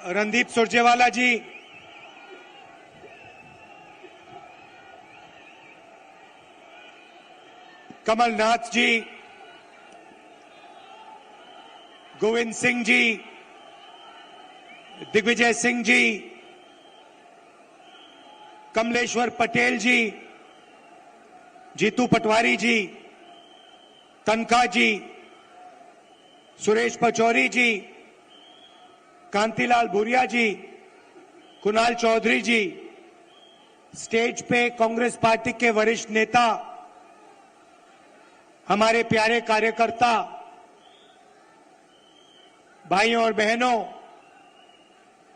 रणदीप सुरजेवाला जी, कमलनाथ जी, गोविंद सिंह जी, दिग्विजय सिंह जी, कमलेश्वर पटेल जी, जीतू पटवारी जी, तनखा जी, सुरेश पचौरी जी, कांतिलाल भूरिया जी, कुणाल चौधरी जी, stage पे Congress party के वरिष्ठ नेता, हमारे प्यारे कार्यकर्ता, भाइयों और बहनों,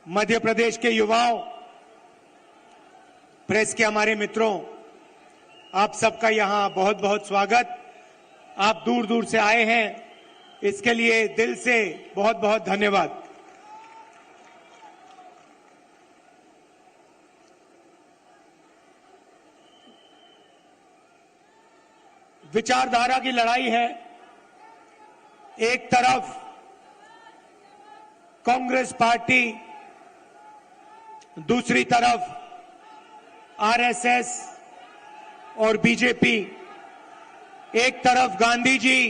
मध्य प्रदेश के युवाओं, प्रेस के हमारे मित्रों, आप सबका यहां बहुत बहुत स्वागत। आप दूर दूर से आए हैं, इसके लिए दिल से बहुत बहुत धन्यवाद। विचारधारा की लड़ाई है। एक तरफ कांग्रेस पार्टी, दूसरी तरफ आरएसएस और बीजेपी, एक तरफ गांधी जी,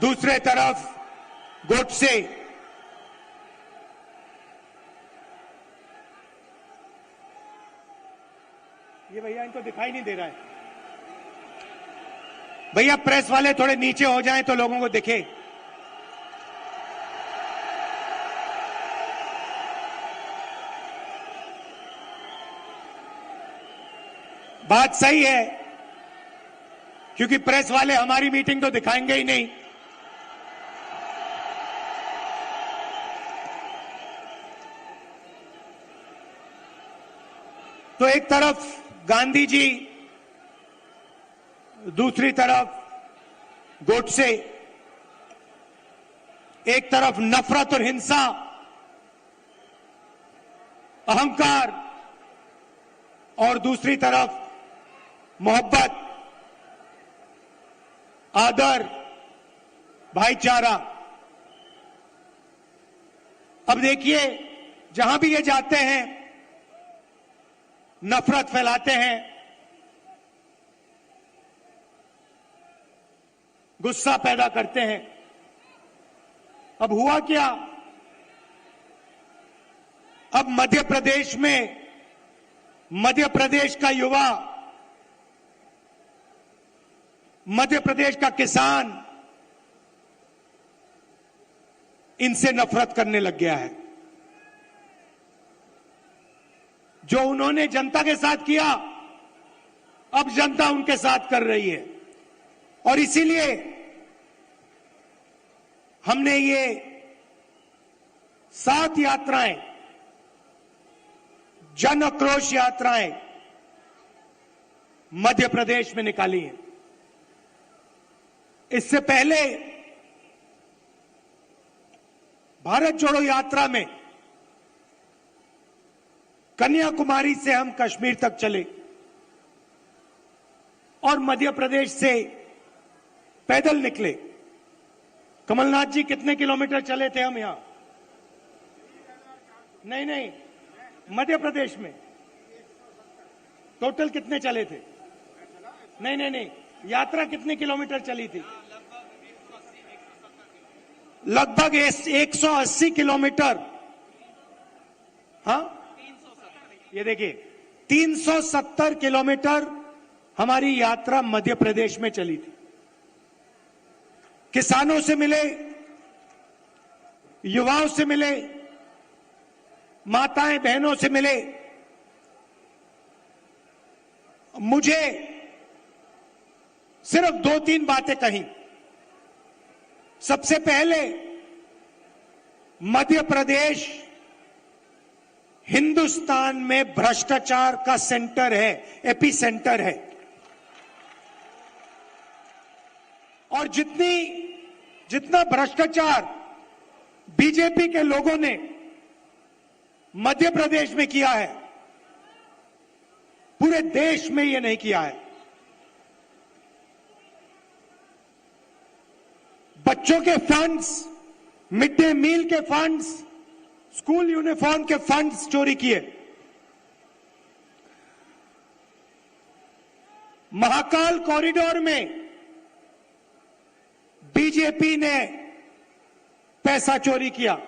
दूसरे तरफ गोडसे। ये भैया इनको दिखाई नहीं दे रहा है। भैया प्रेस वाले थोड़े नीचे हो जाएं तो लोगों को दिखे। बात सही है, क्योंकि प्रेस वाले हमारी मीटिंग तो दिखाएंगे ही नहीं। तो एक तरफ गांधी जी, दूसरी तरफ गोडसे, एक तरफ नफरत और हिंसा, अहंकार, और दूसरी तरफ मोहब्बत, आदर, भाईचारा। अब देखिए, जहां भी ये जाते हैं नफरत फैलाते हैं, गुस्सा पैदा करते हैं। अब हुआ क्या? अब मध्य प्रदेश में, मध्य प्रदेश का युवा, मध्य प्रदेश का किसान इनसे नफरत करने लग गया है। जो उन्होंने जनता के साथ किया, अब जनता उनके साथ कर रही है। और इसीलिए हमने ये 7 यात्राएं, जन आक्रोश यात्राएं मध्य प्रदेश में निकाली हैं। इससे पहले भारत जोड़ो यात्रा में कन्याकुमारी से हम कश्मीर तक चले और मध्य प्रदेश से पैदल निकले। कमलनाथ जी, कितने किलोमीटर चले थे हम यहां? नहीं, मध्य प्रदेश में टोटल कितने चले थे? नहीं, यात्रा कितने किलोमीटर चली थी? लगभग 180 किलोमीटर। हाँ, ये देखिए, 370 किलोमीटर हमारी यात्रा मध्य प्रदेश में चली थी। किसानों से मिले, युवाओं से मिले, माताएं बहनों से मिले। मुझे सिर्फ 2-3 बातें कही। सबसे पहले, मध्य प्रदेश हिंदुस्तान में भ्रष्टाचार का सेंटर है, एपी सेंटर है। और जितना भ्रष्टाचार बीजेपी के लोगों ने मध्य प्रदेश में किया है, पूरे देश में ये नहीं किया है। बच्चों के फंड्स, मिड डे मील के फंड्स स्कूल यूनिफॉर्म के फंड्स चोरी किए, महाकाल कॉरिडोर में बीजेपी ने पैसा चोरी किया,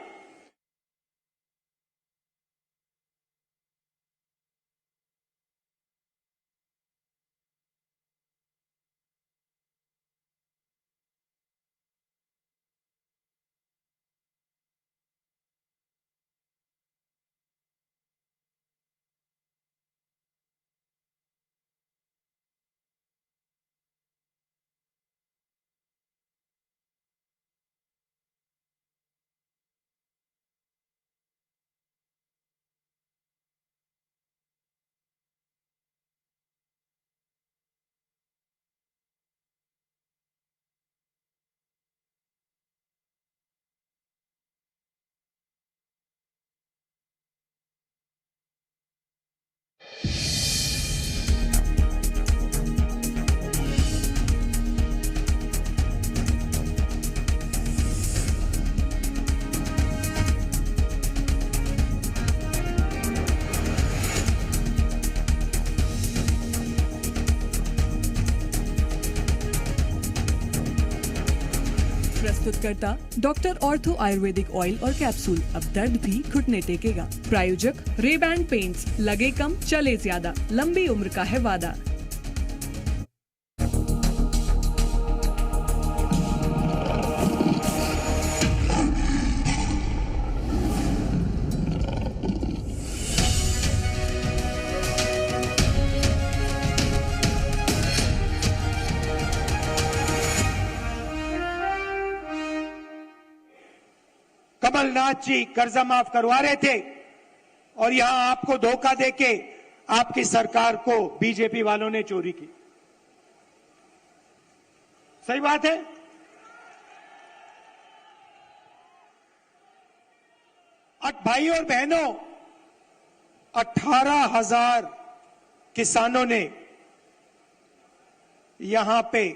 प्रस्तुतकर्ता डॉक्टर ऑर्थो आयुर्वेदिक ऑयल और कैप्सूल। अब दर्द भी घुटने टेकेगा। प्रायोजक रेबैंड पेंट्स, लगे कम चले ज्यादा, लंबी उम्र का है वादा। कमलनाथ जी कर्जा माफ करवा रहे थे और यहां आपको धोखा देके आपकी सरकार को बीजेपी वालों ने चोरी की। सही बात है। भाई और बहनों, 18,000 किसानों ने यहां पे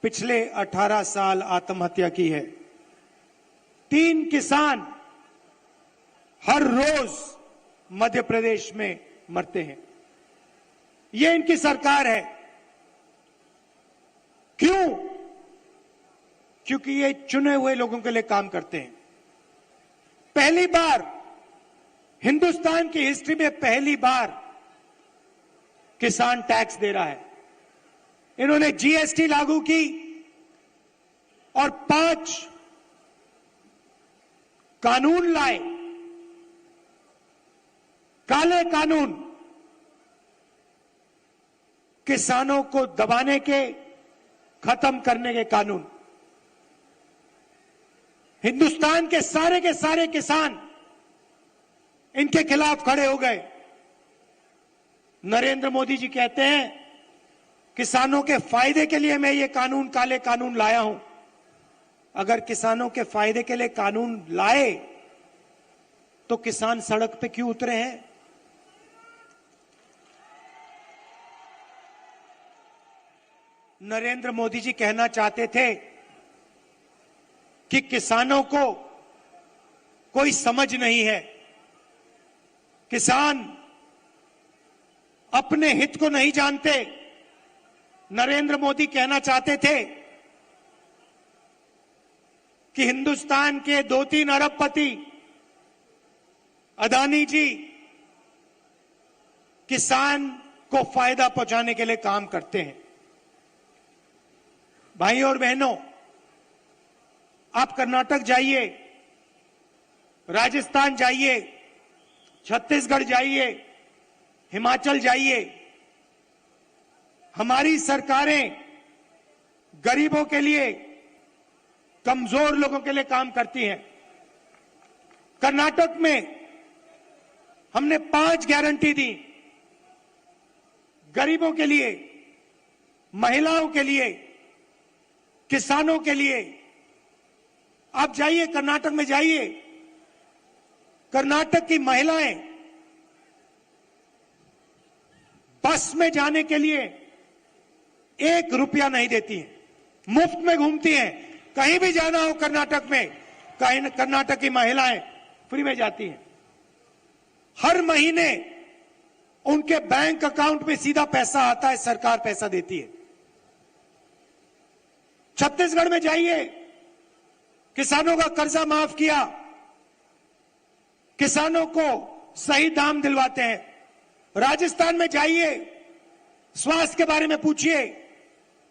पिछले 18 साल आत्महत्या की है। 3 किसान हर रोज मध्य प्रदेश में मरते हैं। ये इनकी सरकार है। क्यों? क्योंकि ये चुने हुए लोगों के लिए काम करते हैं। पहली बार हिंदुस्तान की हिस्ट्री में पहली बार किसान टैक्स दे रहा है। इन्होंने जीएसटी लागू की और 5 कानून लाए, काले कानून, किसानों को दबाने के, खत्म करने के कानून। हिंदुस्तान के सारे किसान इनके खिलाफ खड़े हो गए। नरेंद्र मोदी जी कहते हैं किसानों के फायदे के लिए मैं ये कानून, काले कानून लाया हूं। अगर किसानों के फायदे के लिए कानून लाए तो किसान सड़क पे क्यों उतरे हैं? नरेंद्र मोदी जी कहना चाहते थे कि किसानों को कोई समझ नहीं है, किसान अपने हित को नहीं जानते। नरेंद्र मोदी कहना चाहते थे कि हिंदुस्तान के 2-3 अरबपति अदानी जी किसान को फायदा पहुंचाने के लिए काम करते हैं। भाई और बहनों, आप कर्नाटक जाइए, राजस्थान जाइए, छत्तीसगढ़ जाइए, हिमाचल जाइए, हमारी सरकारें गरीबों के लिए, कमजोर लोगों के लिए काम करती हैं। कर्नाटक में हमने 5 गारंटी दी, गरीबों के लिए, महिलाओं के लिए, किसानों के लिए। आप जाइए, कर्नाटक में जाइए, कर्नाटक की महिलाएं बस में जाने के लिए 1 रुपया नहीं देती हैं, मुफ्त में घूमती हैं। कहीं भी जाना हो कर्नाटक में, कर्नाटक की महिलाएं फ्री में जाती हैं। हर महीने उनके बैंक अकाउंट में सीधा पैसा आता है, सरकार पैसा देती है। छत्तीसगढ़ में जाइए, किसानों का कर्जा माफ किया, किसानों को सही दाम दिलवाते हैं। राजस्थान में जाइए, स्वास्थ्य के बारे में पूछिए,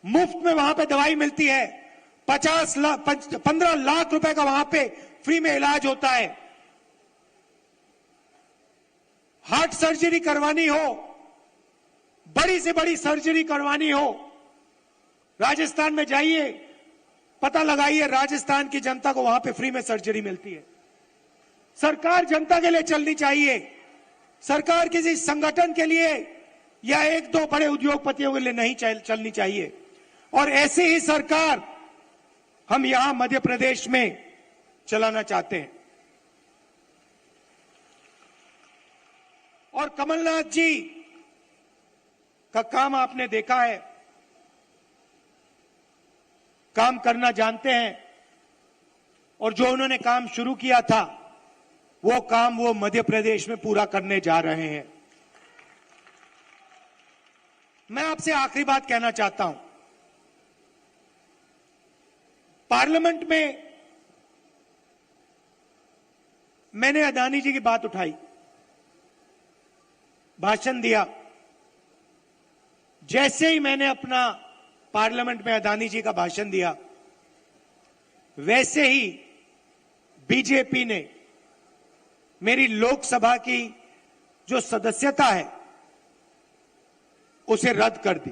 मुफ्त में वहां पे दवाई मिलती है। 15 लाख रुपए का वहां पे फ्री में इलाज होता है। हार्ट सर्जरी करवानी हो, बड़ी से बड़ी सर्जरी करवानी हो, राजस्थान में जाइए, पता लगाइए, राजस्थान की जनता को वहां पे फ्री में सर्जरी मिलती है। सरकार जनता के लिए चलनी चाहिए। सरकार किसी संगठन के लिए या एक दो बड़े उद्योगपतियों के लिए नहीं चलनी चाहिए। और ऐसी ही सरकार हम यहां मध्य प्रदेश में चलाना चाहते हैं। और कमलनाथ जी का काम आपने देखा है, काम करना जानते हैं, और जो उन्होंने काम शुरू किया था वो काम वो मध्य प्रदेश में पूरा करने जा रहे हैं। मैं आपसे आखिरी बात कहना चाहता हूं। पार्लियामेंट में मैंने अदानी जी की बात उठाई, भाषण दिया। जैसे ही मैंने अपना पार्लियामेंट में अदानी जी का भाषण दिया, वैसे ही बीजेपी ने मेरी लोकसभा की जो सदस्यता है उसे रद्द कर दी,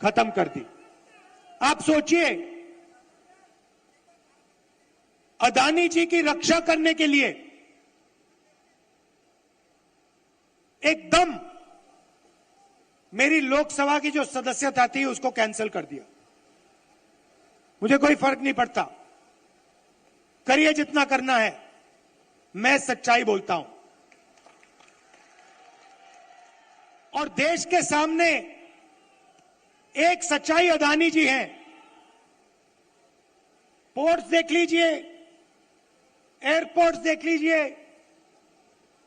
खत्म कर दी। आप सोचिए, अदानी जी की रक्षा करने के लिए एकदम मेरी लोकसभा की जो सदस्यता थी उसको कैंसिल कर दिया। मुझे कोई फर्क नहीं पड़ता, करिए जितना करना है, मैं सच्चाई बोलता हूं। और देश के सामने एक सच्चाई अदानी जी हैं। पोर्ट्स देख लीजिए, एयरपोर्ट्स देख लीजिए,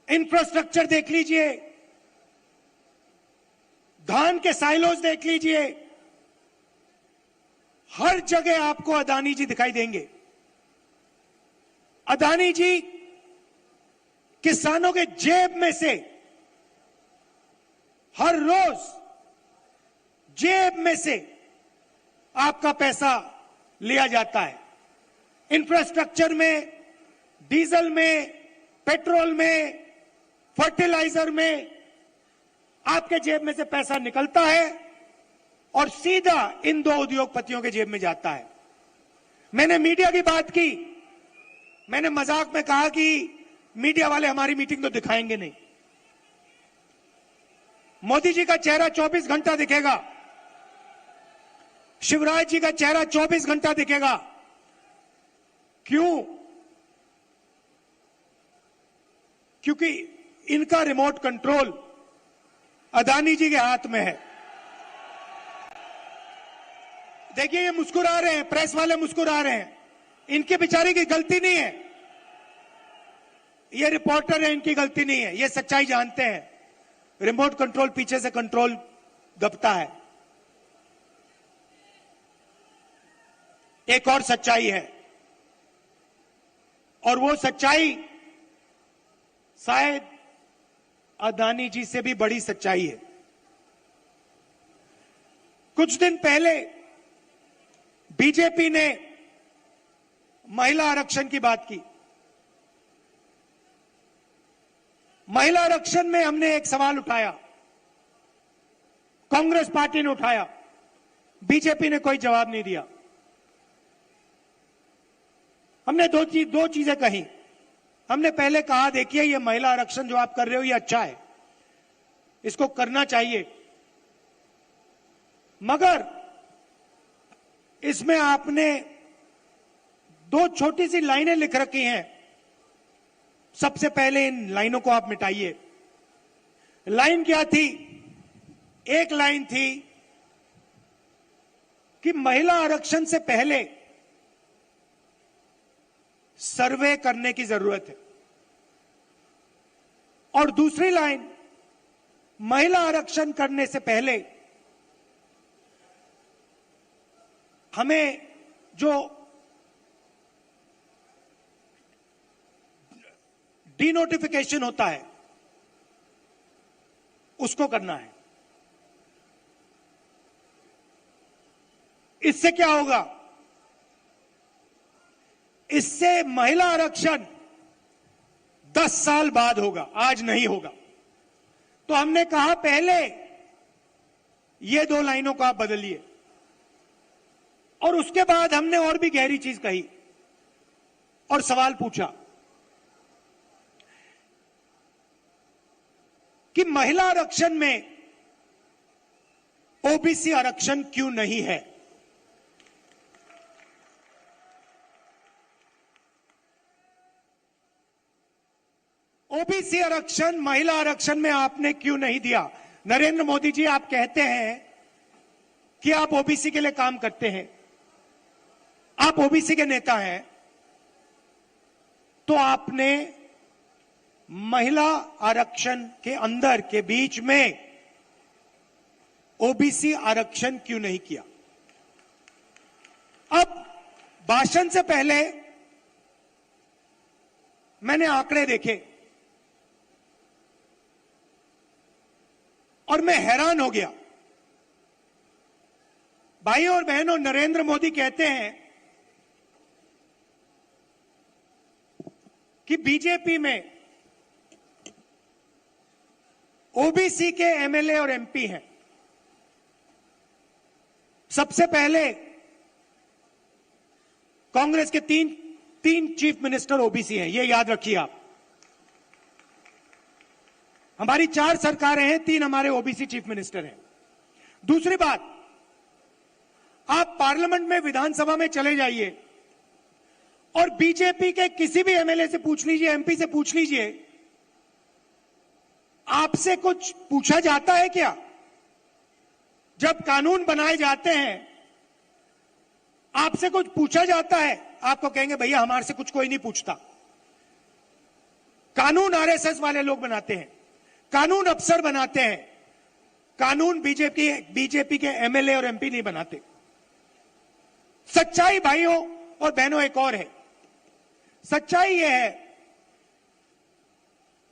इंफ्रास्ट्रक्चर देख लीजिए, धान के साइलोज देख लीजिए, हर जगह आपको अदानी जी दिखाई देंगे। अदानी जी किसानों के जेब में से हर रोज जेब में से आपका पैसा लिया जाता है। इंफ्रास्ट्रक्चर में, डीजल में, पेट्रोल में, फर्टिलाइजर में आपके जेब में से पैसा निकलता है और सीधा इन दो उद्योगपतियों के जेब में जाता है। मैंने मीडिया की बात की, मैंने मजाक में कहा कि मीडिया वाले हमारी मीटिंग तो दिखाएंगे नहीं। मोदी जी का चेहरा 24 घंटा दिखेगा, शिवराज जी का चेहरा 24 घंटा दिखेगा। क्यों? क्योंकि इनका रिमोट कंट्रोल अदानी जी के हाथ में है। देखिए, ये मुस्कुरा रहे हैं, प्रेस वाले मुस्कुरा रहे हैं, इनके बेचारे की गलती नहीं है, ये रिपोर्टर है, इनकी गलती नहीं है, ये सच्चाई जानते हैं। रिमोट कंट्रोल पीछे से कंट्रोल दबता है। एक और सच्चाई है, और वो सच्चाई शायद अदानी जी से भी बड़ी सच्चाई है। कुछ दिन पहले बीजेपी ने महिला आरक्षण की बात की। महिला आरक्षण में हमने एक सवाल उठाया, कांग्रेस पार्टी ने उठाया, बीजेपी ने कोई जवाब नहीं दिया। हमने दो चीजें कही। हमने पहले कहा, देखिए, ये महिला आरक्षण जो आप कर रहे हो ये अच्छा है, इसको करना चाहिए, मगर इसमें आपने दो छोटी सी लाइनें लिख रखी हैं। सबसे पहले इन लाइनों को आप मिटाइए। लाइन क्या थी? एक लाइन थी कि महिला आरक्षण से पहले सर्वे करने की जरूरत है। और दूसरी लाइन, महिला आरक्षण करने से पहले हमें जो डीनोटिफिकेशन होता है उसको करना है। इससे क्या होगा? इससे महिला आरक्षण 10 साल बाद होगा, आज नहीं होगा। तो हमने कहा पहले ये 2 लाइनों को आप बदलिए, और उसके बाद हमने और भी गहरी चीज कही और सवाल पूछा कि महिला आरक्षण में ओबीसी आरक्षण क्यों नहीं है। ओबीसी आरक्षण महिला आरक्षण में आपने क्यों नहीं दिया? नरेंद्र मोदी जी, आप कहते हैं कि आप ओबीसी के लिए काम करते हैं, आप ओबीसी के नेता हैं, तो आपने महिला आरक्षण के अंदर के बीच में ओबीसी आरक्षण क्यों नहीं किया? अब भाषण से पहले मैंने आंकड़े देखे और मैं हैरान हो गया। भाइयों और बहनों, नरेंद्र मोदी कहते हैं कि बीजेपी में ओबीसी के एमएलए और एमपी हैं। सबसे पहले कांग्रेस के तीन चीफ मिनिस्टर ओबीसी हैं, ये याद रखिए आप। हमारी 4 सरकारें हैं, 3 हमारे ओबीसी चीफ मिनिस्टर हैं। दूसरी बात, आप पार्लियामेंट में, विधानसभा में चले जाइए और बीजेपी के किसी भी एमएलए से पूछ लीजिए, एमपी से पूछ लीजिए, आपसे कुछ पूछा जाता है क्या? जब कानून बनाए जाते हैं आपसे कुछ पूछा जाता है? आपको कहेंगे भैया हमारे से कुछ कोई नहीं पूछता। कानून आरएसएस वाले लोग बनाते हैं, कानून अफसर बनाते हैं, कानून बीजेपी के एमएलए और एमपी नहीं बनाते। सच्चाई भाइयों और बहनों एक और है। सच्चाई यह है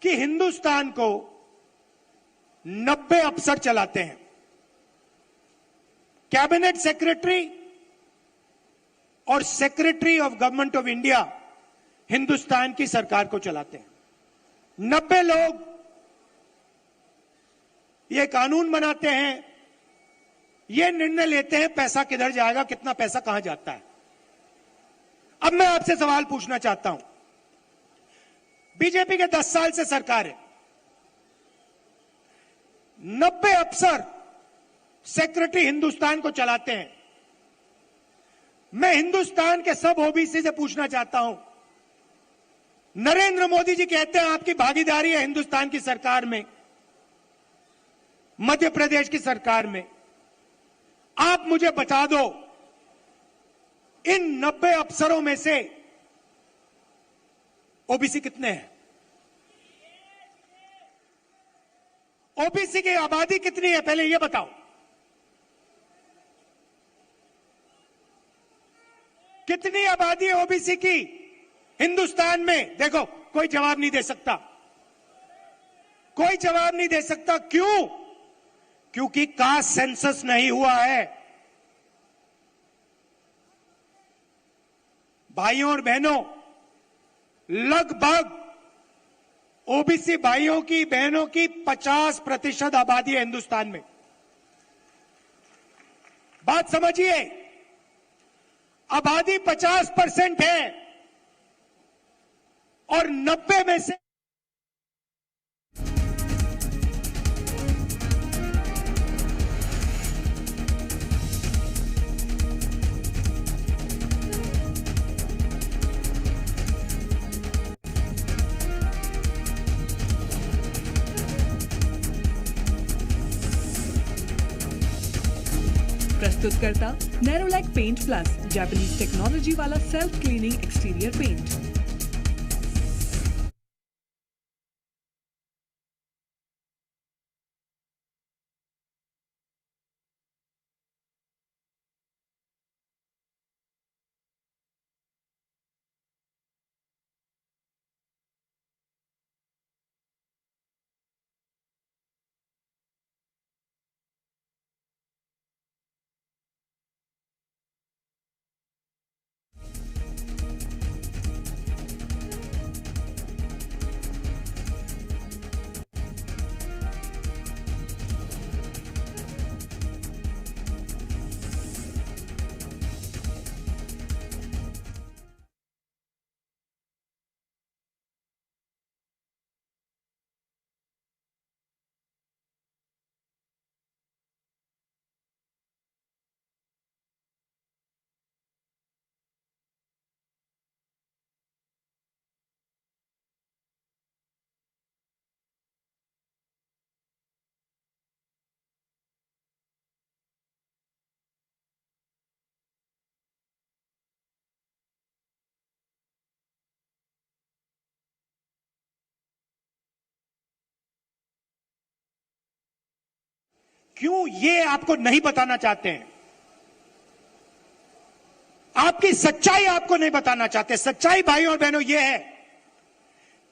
कि हिंदुस्तान को 90 अफसर चलाते हैं। कैबिनेट सेक्रेटरी और secretary of government of India Hindustan की सरकार को चलाते हैं। 90 लोग ये कानून बनाते हैं, ये निर्णय लेते हैं पैसा किधर जाएगा, कितना पैसा कहां जाता है। अब मैं आपसे सवाल पूछना चाहता हूं, बीजेपी के 10 साल से सरकार है, 90 अफसर सेक्रेटरी हिंदुस्तान को चलाते हैं। मैं हिंदुस्तान के सब ओबीसी से पूछना चाहता हूं, नरेंद्र मोदी जी कहते हैं आपकी भागीदारी है हिंदुस्तान की सरकार में, मध्य प्रदेश की सरकार में। आप मुझे बता दो, इन 90 अफसरों में से ओबीसी कितने हैं? ओबीसी की आबादी कितनी है पहले ये बताओ। कितनी आबादी है ओबीसी की हिंदुस्तान में? देखो, कोई जवाब नहीं दे सकता, कोई जवाब नहीं दे सकता। क्यों? क्योंकि कास्ट सेंसस नहीं हुआ है। भाइयों और बहनों, लगभग ओबीसी भाइयों की बहनों की 50% आबादी है हिंदुस्तान में। बात समझिए, आबादी 50% है और 90 में से प्रस्तुतकर्ता Nerolac paint plus, Japanese technology वाला सेल्फ क्लीनिंग एक्सटीरियर पेंट। क्यों ये आपको नहीं बताना चाहते हैं? आपकी सच्चाई आपको नहीं बताना चाहते। सच्चाई भाइयों और बहनों ये है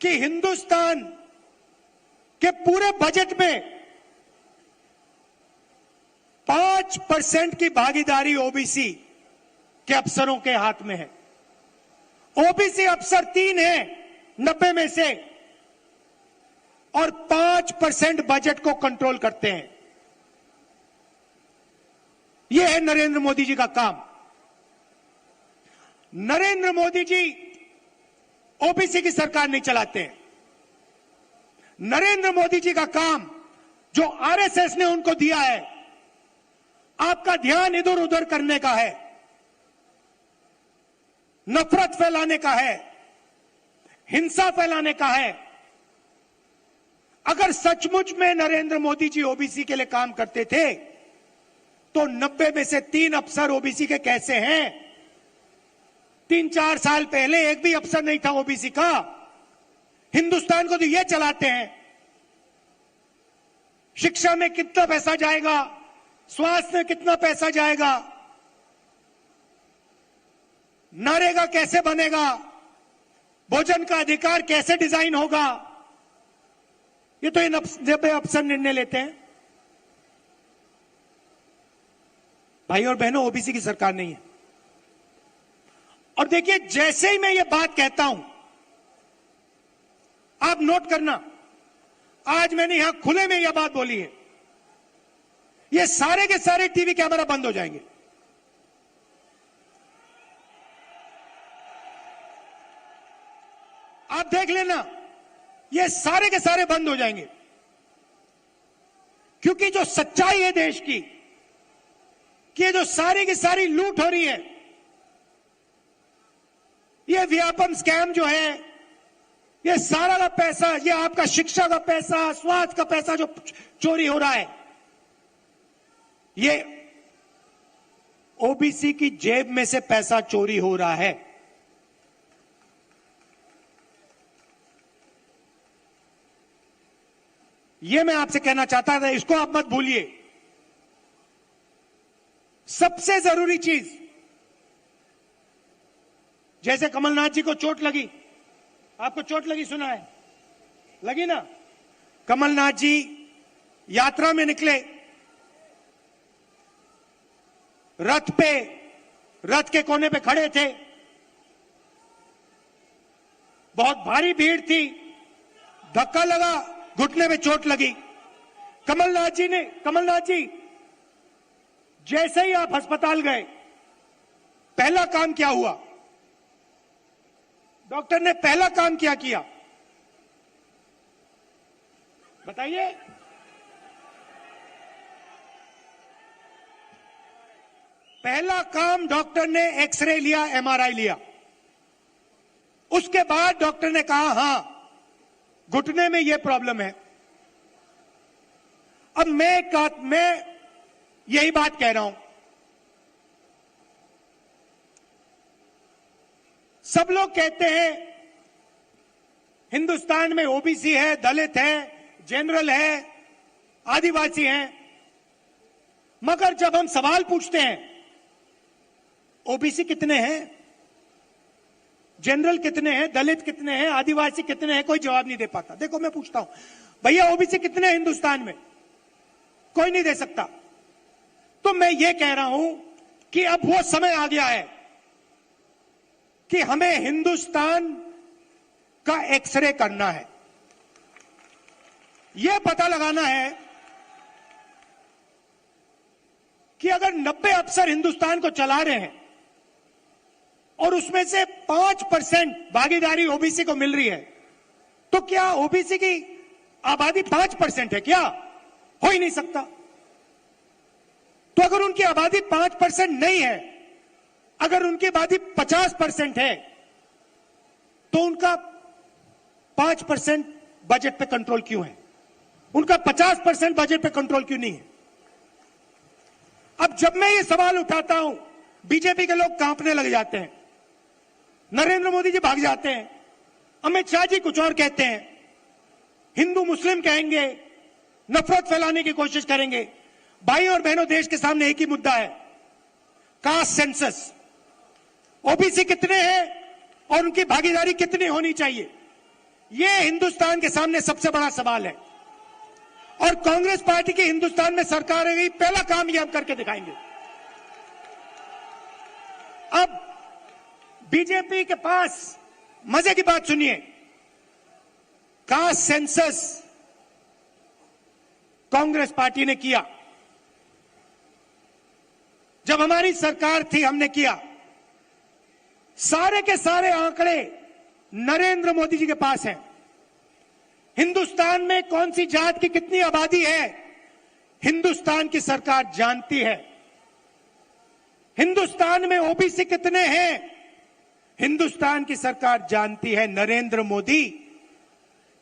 कि हिंदुस्तान के पूरे बजट में 5% की भागीदारी ओबीसी के अफसरों के हाथ में है। ओबीसी अफसर 3 हैं 90 में से, और 5% बजट को कंट्रोल करते हैं। यह है नरेंद्र मोदी जी का काम। नरेंद्र मोदी जी ओबीसी की सरकार नहीं चलाते हैं। नरेंद्र मोदी जी का काम, जो आरएसएस ने उनको दिया है, आपका ध्यान इधर उधर करने का है, नफरत फैलाने का है, हिंसा फैलाने का है। अगर सचमुच में नरेंद्र मोदी जी ओबीसी के लिए काम करते थे तो 90 में से 3 अफसर ओबीसी के कैसे हैं? 3-4 साल पहले एक भी अफसर नहीं था ओबीसी का। हिंदुस्तान को तो ये चलाते हैं। शिक्षा में कितना पैसा जाएगा, स्वास्थ्य में कितना पैसा जाएगा, नरेगा कैसे बनेगा, भोजन का अधिकार कैसे डिजाइन होगा, ये तो इन अफसर निर्णय लेते हैं। भाई और बहनों, ओबीसी की सरकार नहीं है। और देखिए, जैसे ही मैं ये बात कहता हूं, आप नोट करना, आज मैंने यहां खुले में यह बात बोली है, ये सारे के सारे टीवी कैमरा बंद हो जाएंगे। आप देख लेना, ये सारे के सारे बंद हो जाएंगे। क्योंकि जो सच्चाई है देश की, कि ये जो सारी की सारी लूट हो रही है, ये व्यापम स्कैम जो है, ये सारा का पैसा, ये आपका शिक्षा का पैसा, स्वास्थ्य का पैसा जो चोरी हो रहा है, ये ओबीसी की जेब में से पैसा चोरी हो रहा है। ये मैं आपसे कहना चाहता था, इसको आप मत भूलिए। सबसे जरूरी चीज, जैसे कमलनाथ जी को चोट लगी, आपको चोट लगी, सुना है, लगी ना? कमलनाथ जी यात्रा में निकले, रथ पे, रथ के कोने पे खड़े थे, बहुत भारी भीड़ थी, धक्का लगा, घुटने में चोट लगी। कमलनाथ जी जैसे ही आप अस्पताल गए, पहला काम क्या हुआ? डॉक्टर ने पहला काम क्या किया बताइए? पहला काम डॉक्टर ने एक्सरे लिया, एमआरआई लिया। उसके बाद डॉक्टर ने कहा, हां, घुटने में यह प्रॉब्लम है। अब मैं यही बात कह रहा हूं, सब लोग कहते हैं हिंदुस्तान में ओबीसी है, दलित है, जनरल है, आदिवासी हैं, मगर जब हम सवाल पूछते हैं ओबीसी कितने हैं, जनरल कितने हैं, दलित कितने हैं, आदिवासी कितने हैं, कोई जवाब नहीं दे पाता। देखो, मैं पूछता हूं, भैया ओबीसी कितने हैं हिंदुस्तान में? कोई नहीं दे सकता। तो मैं ये कह रहा हूं कि अब वो समय आ गया है कि हमें हिंदुस्तान का एक्सरे करना है। यह पता लगाना है कि अगर 90 अफसर हिंदुस्तान को चला रहे हैं और उसमें से 5% भागीदारी ओबीसी को मिल रही है, तो क्या ओबीसी की आबादी 5% है? क्या हो ही नहीं सकता। तो अगर उनकी आबादी 5% नहीं है, अगर उनकी आबादी 50% है, तो उनका 5% बजट पे कंट्रोल क्यों है? उनका 50% बजट पे कंट्रोल क्यों नहीं है? अब जब मैं ये सवाल उठाता हूं, बीजेपी के लोग कांपने लग जाते हैं, नरेंद्र मोदी जी भाग जाते हैं, अमित शाह जी कुछ और कहते हैं, हिंदू मुस्लिम कहेंगे, नफरत फैलाने की कोशिश करेंगे। भाई और बहनों, देश के सामने एक ही मुद्दा है, कास्ट सेंसस। ओबीसी कितने हैं और उनकी भागीदारी कितनी होनी चाहिए, यह हिंदुस्तान के सामने सबसे बड़ा सवाल है। और कांग्रेस पार्टी की हिंदुस्तान में सरकार है, पहला काम यह हम करके दिखाएंगे। अब बीजेपी के पास मजे की बात सुनिए, कास्ट सेंसस कांग्रेस पार्टी ने किया, जब हमारी सरकार थी हमने किया। सारे के सारे आंकड़े नरेंद्र मोदी जी के पास हैं। हिंदुस्तान में कौन सी जात की कितनी आबादी है, हिंदुस्तान की सरकार जानती है। हिंदुस्तान में ओबीसी कितने हैं, हिंदुस्तान की सरकार जानती है। नरेंद्र मोदी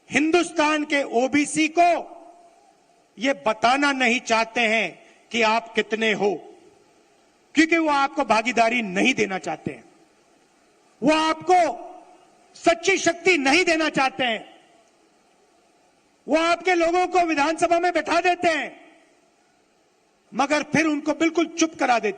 हिंदुस्तान के ओबीसी को यह बताना नहीं चाहते हैं कि आप कितने हो, क्योंकि वो आपको भागीदारी नहीं देना चाहते हैं, वो आपको सच्ची शक्ति नहीं देना चाहते हैं। वो आपके लोगों को विधानसभा में बैठा देते हैं, मगर फिर उनको बिल्कुल चुप करा देते हैं।